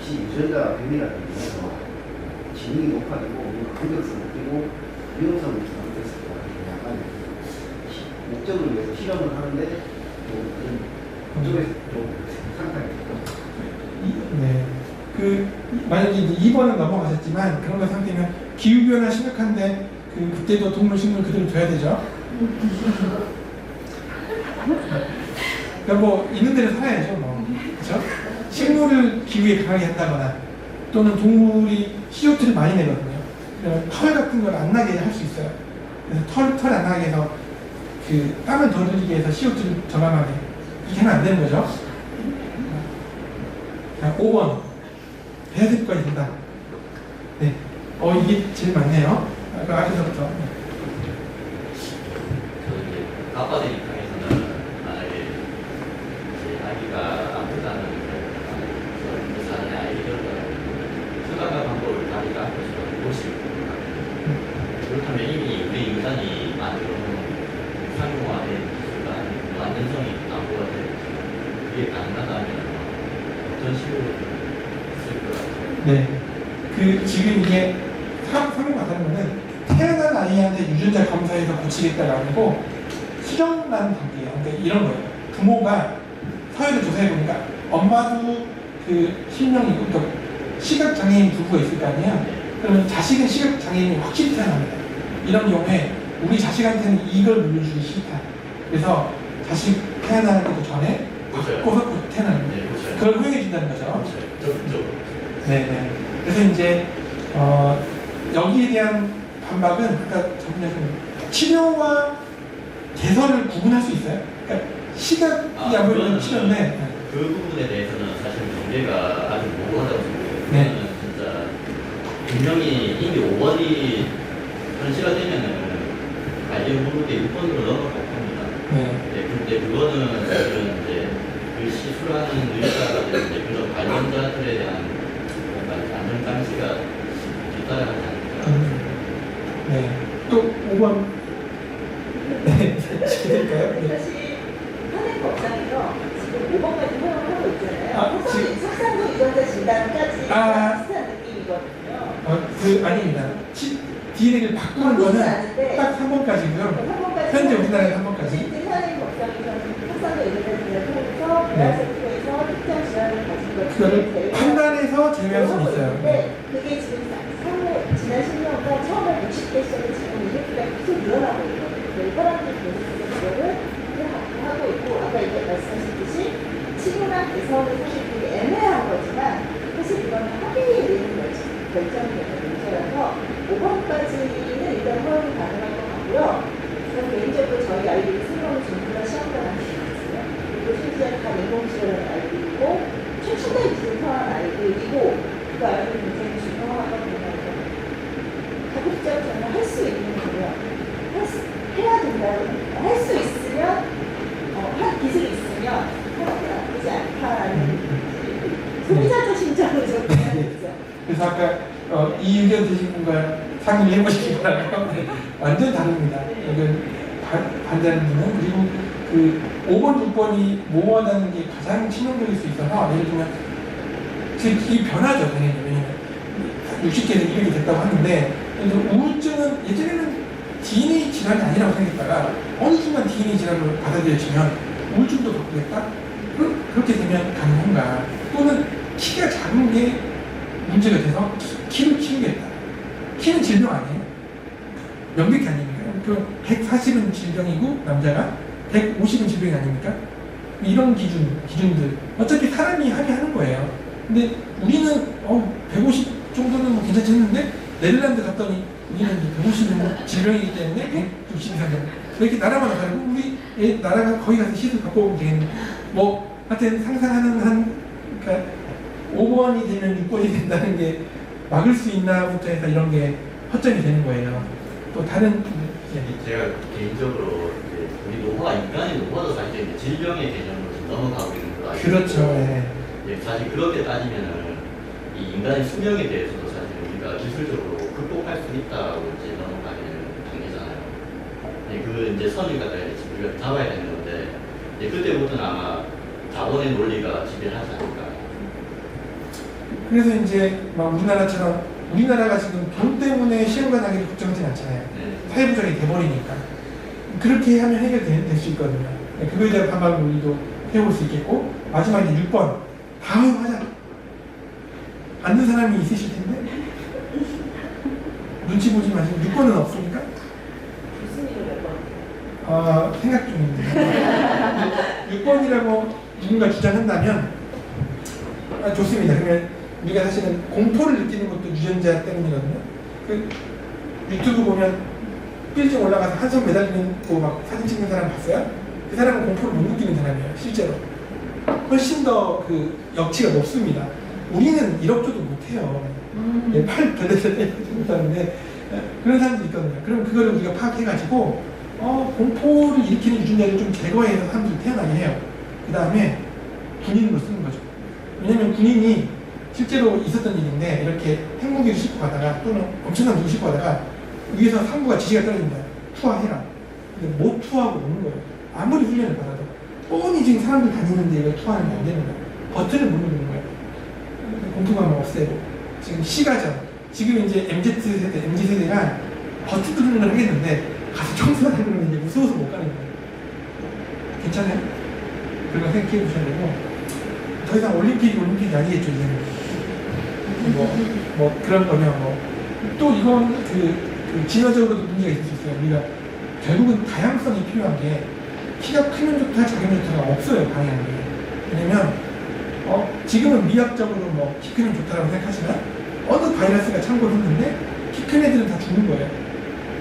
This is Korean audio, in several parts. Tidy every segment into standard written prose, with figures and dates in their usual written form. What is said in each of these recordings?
마치 유전자 변이라는 게서 지능이 높아지고 공격성을 뛰고 유용성을 기록했을 때 약간 목적을 위해서 실험을 하는데 좀 그쪽에서 좀 상당히 네. 만약에 이제 2번은 넘어가셨지만 그런 거 상태면 기후변화 심각한데 그때도 동물 식물 그대로 둬야 되죠. 그러니까 뭐 있는 대로 살아야죠. 뭐. 그렇죠? 식물을 기후에 강하게 한다거나 또는 동물이 CO2를 많이 내거든요. 그러면 털 같은 걸 안 나게 할 수 있어요. 그래서 털 안 나게 해서 땀을 덜 흘리게 해서 CO2를 저감하게 이렇게 하면 안 되는 거죠. 자, 5번 배습관이 된다. 네, 이게 제일 많네요. 그 아래서부터. 네. 이제 아빠들 입장에서는 만약에 이제 아기가 아프다는 그 사람의 아이들은 수단과 방법을 다리가 아프시고 못시고 그렇다면 이미 우리 인간이 만들어놓은 상용화된 기술과 완전성이 나보다 그게 가능하다면 어떤 식으로 쓸 것 같아요? 네, 지금 이게 상품 같다는 거는 태어난 아이한테 유전자 검사해서 고치겠다가 아니고 실험하는 단계예요. 그러니까 이런 거예요. 부모가 사회를 조사해보니까 엄마도 실명이고 또 시각장애인 부부가 있을 거 아니에요. 그러면 자식은 시각장애인이 확실히 태어납니다. 이런 경우에 우리 자식한테는 이걸 물려주기 싫다. 그래서 자식 태어나는 것도 전에 바꿔서 태어나는 거예요. 그걸 허용해 준다는 거죠. 네. 그래서 이제 여기에 대한 반박은 아까 전문가님 치료와 개선을 구분할 수 있어요. 그러니까 시각이 안 보이는 치료인데 그 부분에 대해서는 사실 경계가 아주 모호하다고 생각해요. 네. 진짜 분명히 이미 5번이 현시가 되면은 아이디어 부분에 6번으로 넘어갈 겁니다. 네. 근데 그거는 사실은 이제 그 시술하는 의사라든지 그런 관련자들에 대한 뭔가 안전 장치가 뒤따라가지 않을까. 네. 또 5번. 네. 시켜드릴까요? 네. 사실 현행 법상에서 지금 5번까지 허용을 하고 있잖아요. 석상도 유전자 진단까지 비슷한 느낌이거든요. 아닙니다. DNA를 바꾸는 거는 딱 3번까지고요. 현재 우리나라에 3번까지. 실제 현행 법상에서는 석상도 유전자 진단을 통해서 대화센터에서 특정 질환을 가진 그거를 것을 판단해서 제외할 수는 있어요. 네, 그게 지금 지난 10년간 처음에 60대 시절에 지금 200대가 계속 늘어나고 있거든요. 사람들이 계속해서 그거를 하고 있고, 아까 말씀하셨듯이 치료나 개선은 사실 되게 애매한 거지만 사실 이거는 합의에 있는 결정이 되는 문제라서 5번까지는 일단 허용이 가능할 것 같고요. 저는 개인적으로 저희 아이들이 생명을 전부 다 시험관 하시고 있어요. 그리고 심지어 다 인공지능하는 아이들이고 최초대 기술사한 아이들이고 그 아이들이 굉장히 중요하다고 생각합니다. 가급적 정말 할 수 있는 거면 해야 된다고 합니다. 할 수 있으면 한 기술이 있으면 하는 게 나쁘지 않다는 소비자적 심정을 좀 해야겠죠. 그래서 아까 이 의견 드신 분과 상의를 해보시기 바랍니다. 완전 다릅니다. 여기 반대하는 분은. 그리고 5번, 6번이 모호하다는 게 가장 치명적일 수 있어서 예를 들면 이 변화죠, 당연히. 왜냐면 60개에서 200이 됐다고 하는데 우울증은 예전에는 DNA 질환이 아니라고 생각했다가 어느 순간 DNA 질환으로 받아들여지면 우울증도 바꾸겠다? 그렇게 되면 가능한가? 또는 키가 작은 게 문제가 돼서 키를 키우겠다. 키는 질병 아니에요? 명백히 아닙니까? 140은 질병이고 남자가 150은 질병이 아닙니까? 이런 기준들 어차피 사람이 합의하는 거예요. 근데 우리는 150 정도는 뭐 괜찮겠는데 네덜란드 갔더니 우리는 150은 질병이기 때문에 160 이상 이렇게 나라마다 다르고 우리 나라가 거기 가서 시술 갖고 오면 되겠는 뭐 하여튼 상상하는 그러니까 5번이 되면 6번이 된다는 게 막을 수 있나부터 해서 이런 게 허점이 되는 거예요. 또 다른 제가 개인적으로 우리 노화가 인간의 노화도 사실 이제 질병의 개념으로 지금 넘어가고 있는 걸로 알고 그렇죠. 있고, 사실 그렇게 따지면은 이 인간의 수명에 대해서도 사실 우리가 기술적으로 극복할 수 있다고 이제 넘어가는 단계잖아요. 그 이제 선을 갖다가 우리가 잡아야 되는 건데 그때부터는 아마 자본의 논리가 지배하지 않을까. 그래서 이제 막 우리나라처럼 우리나라가 지금 돈 때문에 시험관 하기도 걱정하진 않잖아요. 네. 사회부정이 돼버리니까 그렇게 하면 해결될 수 있거든요. 그거에 대한 반박 논의도 해볼 수 있겠고 마지막에 6번 다 허용하자. 안 든 사람이 있으실 텐데 눈치 보지 마시고 6번은 없으니까 무슨 일을 몇 번? 생각 중입니다. 6번이라고 누군가 주장한다면 좋습니다. 그러면 우리가 사실은 공포를 느끼는 것도 유전자 때문이거든요. 그 유튜브 보면 빌딩 올라가서 한손 매달리는 거 막 사진 찍는 사람 봤어요? 그 사람은 공포를 못 느끼는 사람이에요. 실제로 훨씬 더 그 역치가 높습니다. 우리는 1억 줘도 못해요. 팔 별대별 못하는데 그런 사람도 있거든요. 그럼 그거를 우리가 파악해가지고 공포를 일으키는 유전자를 좀 제거해서 사람들이 태어나게 해요. 그 다음에 군인으로 쓰는 거죠. 왜냐면 군인이 실제로 있었던 일인데 이렇게 핵무기를 싣고 가다가 또는 엄청난 무기를 싣고 가다가 위에서 상부가 지시가 떨어진다. 투하해라. 근데 못 투하고 오는 거예요. 아무리 훈련을 받아도 뻔히 지금 사람들 다니는데 이거 투하하면 안 되는 거예요. 버튼을 못 누르는 거예요. 공포감을 없애고 지금 시가전 지금 이제 MZ세대가 버튼 누르는 걸 하겠는데 가서 청소하는 그러면 이제 무서워서 못 가는 거예요. 괜찮아요? 그런 거 생각해 보셔야 되고 더 이상 올림픽이 아니겠죠 이제는. 뭐 그런 거면 또 이건 그 진화적으로도 문제가 있을 수 있어요. 우리가 결국은 다양성이 필요한 게 키가 크면 좋다 작으면 좋다가 없어요. 방향이. 왜냐면 지금은 미학적으로 키 크면 좋다라고 생각하지만 어느 바이러스가 창궐 했는데 키 큰 애들은 다 죽는 거예요.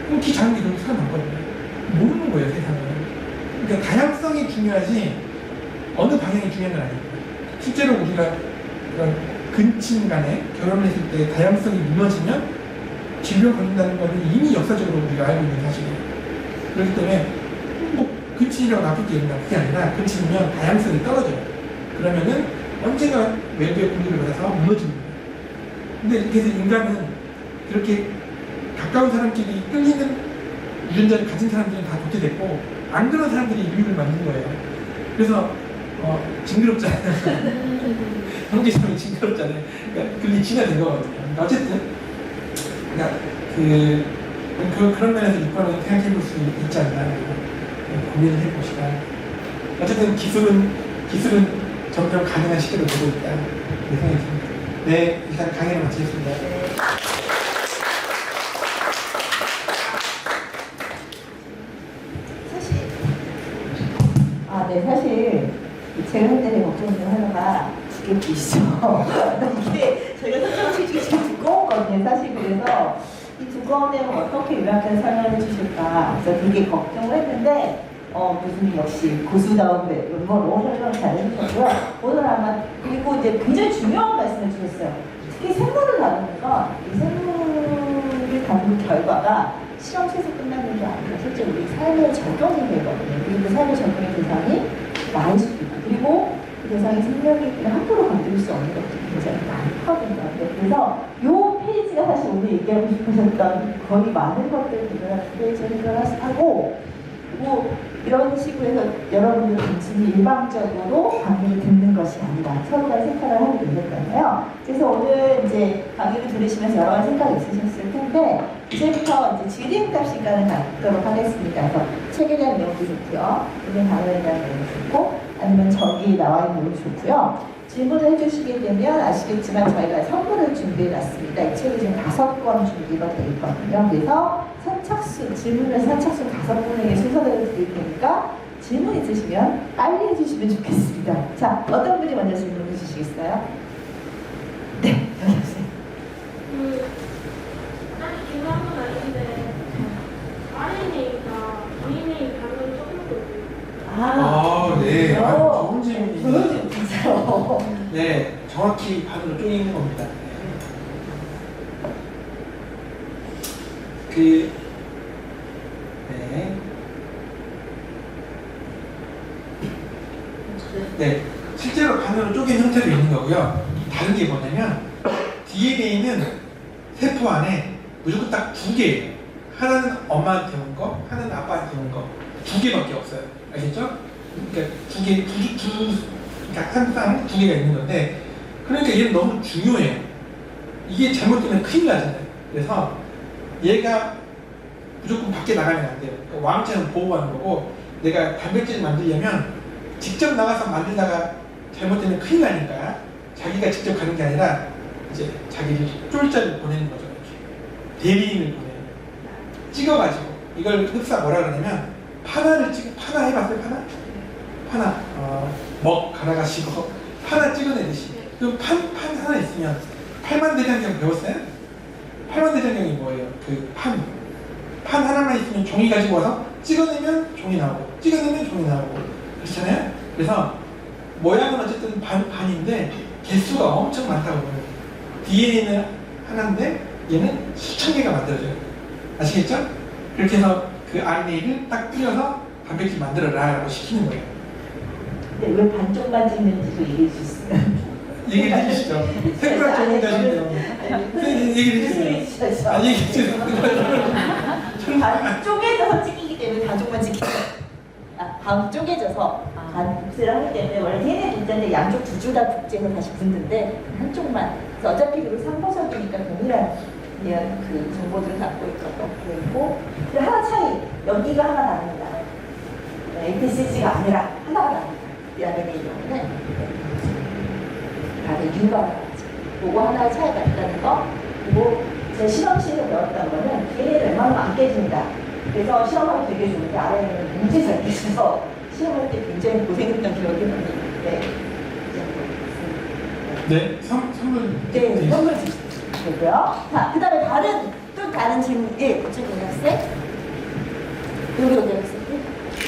그럼 키 작은 게 결국 살아남거든요. 모르는 거예요 세상은. 그러니까 다양성이 중요하지 어느 방향이 중요한 건 아닙니다. 실제로 우리가 그런 근친 간에 결혼했을 때 다양성이 무너지면 질병 걸린다는 것은 이미 역사적으로 우리가 알고 있는 사실이에요. 그렇기 때문에 근친이라고 나쁠 게 있나 그게 아니라 근친이면 다양성이 떨어져요. 그러면은 언젠가 외부의 공격을 받아서 무너집니다. 근데 이렇게 해서 인간은 그렇게 가까운 사람끼리 끌리는 유전자를 가진 사람들은 다 좋게 됐고 안 그런 사람들이 인류를 만든 거예요. 그래서 징그럽잖아요. 형제성이 징그럽잖아요. 그러니까 그게 진화된 거거든요. 어쨌든 그러니까 그런 면에서 이거는 생각해볼 수 있지 않나 고민을 해봅시다. 어쨌든 기술은 점점 가능한 시대로 되고 있다. 네, 생각이 듭니다. 네, 일단 강의를 마치겠습니다. 사실 제가 할 때는 걱정 중 하나가 두께 보이시죠? 이게 저희가 설명해 주기 좀 두꺼운 거거든요. 사실 그래서 이 두꺼운 내용 어떻게 요약해서 설명해 주실까 그래서 되게 걱정을 했는데 교수님 역시 고수다운 면모로 설명을 잘 해주셨고요. 오늘 아마 그리고 이제 굉장히 중요한 말씀을 주셨어요. 특히 생물을 다루면서 이 생물을 다루는 결과가 실험실에서 끝나는 게 아니라 실제 우리 삶에 적용이 되거든요. 그리고 그 삶의 적용의 대상이 나일 수도 있고 그리고 그 대상이 생명이 함부로 건드릴 수 없는 것들이 굉장히 많거든요. 그래서 이 페이지가 사실 오늘 얘기하고 싶으셨던 거의 많은 것들을 기본하는데 저는 하고 그리고 이런 식으로 해서 여러분들 단순히 일방적으로 강의를 듣는 것이 아니라 서로 간의 생각을 하게 되니까요. 그래서 오늘 이제 강의를 들으시면서 여러 가지 생각이 있으셨을 텐데 이제부터 이제 질의응답 시간을 갖도록 하겠습니다. 그래서 책에 대한 내용도 좋고요. 오늘 강의에 대한 내용도 좋고 아니면 저기 나와 있는 내용도 좋고요. 질문을 해주시게 되면 아시겠지만 저희가 선물을 준비해놨습니다. 이 책이 지금 5권 준비가 되어 있거든요. 그래서 질문을 선착순 5분에게 순서대로 드릴 테니까 질문 있으시면 빨리 해주시면 좋겠습니다. 자, 어떤 분이 먼저 질문해 주시겠어요? 네, 여기 오세요. 사실 중요한 건 아닌데 RNA가 DNA 반응이 조금 네. 좋은 좋은 질문이죠. 네, 정확히 반으로 쪼개는 겁니다. 네, 실제로 반으로 쪼갠 형태로 있는 거고요. 다른 게 뭐냐면 DNA는 세포 안에 무조건 딱 2개예요. 하나는 엄마한테 온 거, 하나는 아빠한테 온 거. 2개밖에 없어요. 아시죠? 그러니까 그러니까 항상 2개가 있는 건데 그러니까 얘는 너무 중요해요. 이게 잘못되면 큰일 나잖아요. 그래서 얘가 무조건 밖에 나가면 안 돼요. 그러니까 왕창 보호하는 거고, 내가 단백질을 만들려면 직접 나가서 만들다가 잘못되면 큰일 나니까 자기가 직접 가는 게 아니라 이제 자기를 쫄자를 보내는 거죠. 이렇게. 대리인을 보내요. 찍어가지고 이걸 흡사 뭐라 그러냐면 파나를 찍, 파나 해봤어요? 파나? 먹 갈아가시고 파나 찍어내듯이. 그 판 하나 있으면 팔만대장경 배웠어요? 팔만대장경이 뭐예요? 그 판 하나만 있으면 종이 가지고 와서 찍어내면 종이 나오고 찍어내면 종이 나오고 그렇잖아요? 그래서 모양은 어쨌든 반인데 개수가 엄청 많다고 보면 DNA는 하나인데 얘는 수천 개가 만들어져요. 아시겠죠? 그렇게 해서 그 RNA를 딱 뿌려서 단백질 만들어라 라고 시키는 거예요. 근데 왜 반쪽만 찍는지도 얘기해 주세요. 얘기를 해주시죠. 생각 전문가신데요. 얘기를 해주세요. 아, 얘기해 주세요. 반 쪼개져서 찍히기 때문에 반쪽만 찍히죠. 반 쪼개져서 반 복제를 하기 때문에 원래 DNA 분자인데 양쪽 두 줄 다 복제해서 다시 붙는데 한쪽만. 그래서 어차피 그리고 3%니까 동일한 그 정보들을 갖고 있고 근데 하나 차이, 여기가 하나 다릅니다. APCC가 아니라 하나가 다릅니다. 이 안에 경우는 다들 U가 나왔죠. 그거 하나의 차이가 있다는 거. 그리고 제 실험실에서 배웠던 거는 DNA를 웬만하면 안 깨집니다. 그래서 실험하기 되게 좋은데 RNA는 문제 잘 깨져서 시험할 때 굉장히 고생했던 기억이 납니다. 네. 네, 선물. 네, 선물 주시고요. 자, 그 다음에 또 다른 질문. 예, 그쪽에 학생. 여기 학생.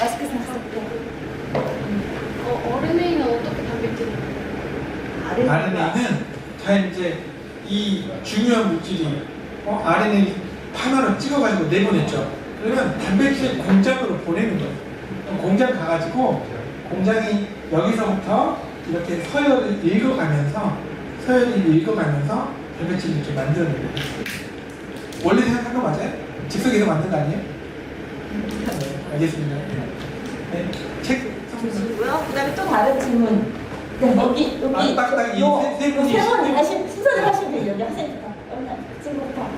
마스크 생각할 RNA는 어떻게 단백질을? RNA는 다 이제 이 중요한 물질이 RNA 하나로 찍어가지고 내보냈죠. 그러면 단백질 공장으로 보내는 거예요. 공장 가가지고 공장이 여기서부터 이렇게 서열을 읽어가면서 단백질을 이렇게 만들어내는 거예요. 원래 생각한 거 맞아요? 즉석에서 만든 거 아니에요? 네, 알겠습니다. 네, 책 주시고요. 그 다음에 또 다른 질문. 네, 여기 딱딱 이 세 분이 하신 순서대로 하시면 돼요. 여기 학생부터. 친구부터.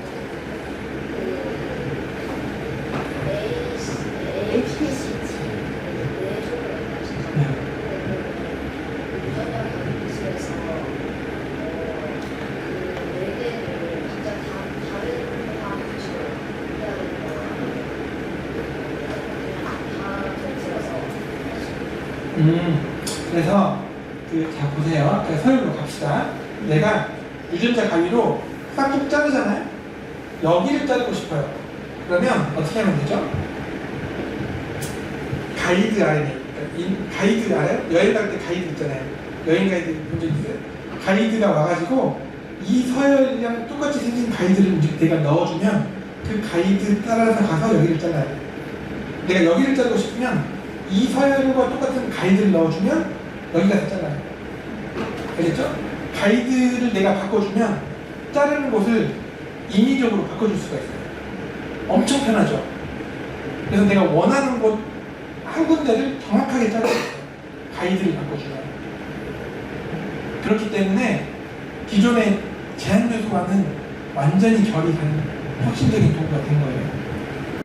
그래서 자 보세요. 서열로 갑시다. 내가 유전자 가위로 싹둑 자르잖아요. 여기를 자르고 싶어요. 그러면 어떻게 하면 되죠? 가이드 RNA. 그러니까 가이드 알아요? 여행 갈 때 가이드 있잖아요. 여행 가이드 본 적 있어요? 가이드가 와가지고 이 서열이랑 똑같이 생긴 가이드를 이제 내가 넣어주면 그 가이드 따라서 가서 여기를 잘라요. 내가 여기를 자르고 싶으면 이 서열과 똑같은 가이드를 넣어주면 여기 가서 잘라요. 알겠죠? 가이드를 내가 바꿔주면 자르는 곳을 인위적으로 바꿔줄 수가 있어요. 엄청 편하죠? 그래서 내가 원하는 곳 한 군데를 정확하게 자를 수 있어요. 가이드를 바꿔주면. 그렇기 때문에 기존의 제한 요소와는 완전히 결이 다른 혁신적인 도구가 된 거예요.